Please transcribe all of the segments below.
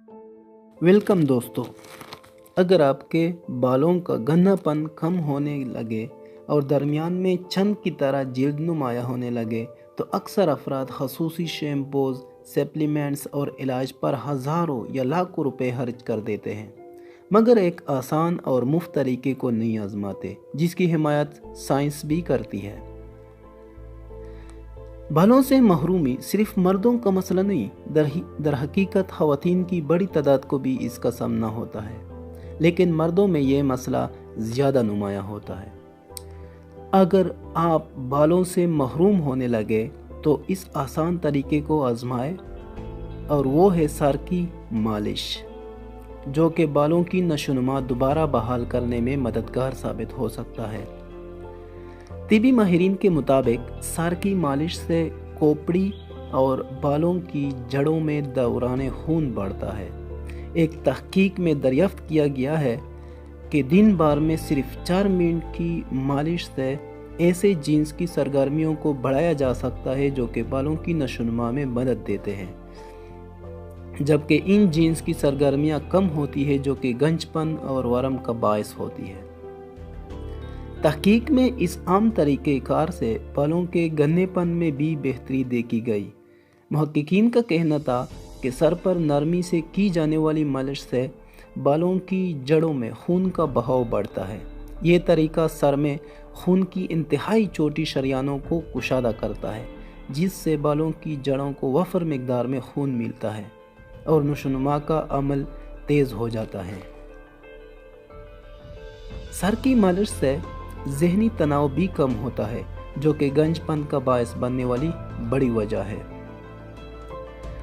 Welcome दोस्तों। अगर आपके बालों का घनापन कम होने लगे और दरमियान में चंद की तरह जल्द नुमाया होने लगे तो अक्सर अफराद खसूसी शैम्पूज, सप्लीमेंट्स और इलाज पर हज़ारों या लाखों रुपए खर्च कर देते हैं, मगर एक आसान और मुफ्त तरीके को नहीं आजमाते जिसकी हिमायत साइंस भी करती है। बालों से महरूमी सिर्फ मर्दों का मसला नहीं, दर हकीकत ख़वातीन की बड़ी तादाद को भी इसका सामना होता है, लेकिन मर्दों में ये मसला ज़्यादा नुमाया होता है। अगर आप बालों से महरूम होने लगे तो इस आसान तरीके को आजमाएं, और वो है सर की मालिश, जो कि बालों की नशोनुमा दोबारा बहाल करने में मददगार साबित हो सकता है। तिबी माहिरीन के मुताबिक सर की मालिश से खोपड़ी और बालों की जड़ों में दौरान खून बढ़ता है। एक तहकीक में दरियाफ्त किया गया है कि दिन भर में सिर्फ 4 मिनट की मालिश से ऐसे जीन्स की सरगर्मियों को बढ़ाया जा सकता है जो कि बालों की नशोनुमा में मदद देते हैं, जबकि इन जीन्स की सरगर्मियां कम होती है जो कि गंजपन और वरम का बायस होती है। तहकीक में इस आम तरीके कार से बालों के घनेपन में भी बेहतरी देखी गई। मुहक्किकीन का कहना था कि सर पर नरमी से की जाने वाली मालिश से बालों की जड़ों में खून का बहाव बढ़ता है। ये तरीका सर में खून की इंतहाई छोटी शरियानों को कुशादा करता है, जिससे बालों की जड़ों को वफर मिकदार में खून मिलता है और नशोनुमा का अमल तेज़ हो जाता है। सर की मालिश से ज़हनी तनाव भी कम होता है, जो कि गंजपन का बायस बनने वाली बड़ी वजह है।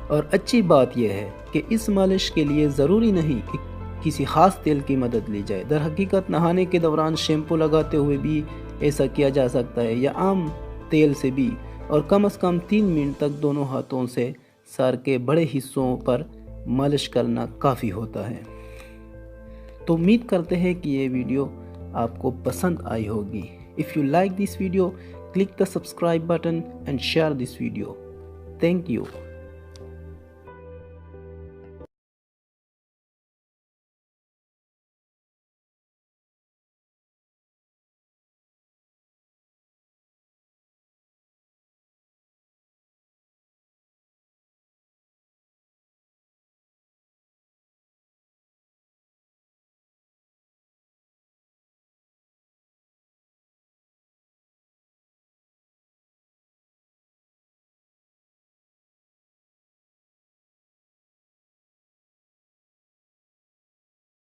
और अच्छी बात यह है कि इस मालिश के लिए ज़रूरी नहीं कि किसी ख़ास तेल की मदद ली जाए। दर हकीकत नहाने के दौरान शैम्पू लगाते हुए भी ऐसा किया जा सकता है, या आम तेल से भी, और कम से कम 3 मिनट तक दोनों हाथों से सर के बड़े हिस्सों पर मालिश करना काफ़ी होता है। तो उम्मीद करते हैं कि ये वीडियो आपको पसंद आई होगी। If you like this video, click the subscribe button and share this video. Thank you.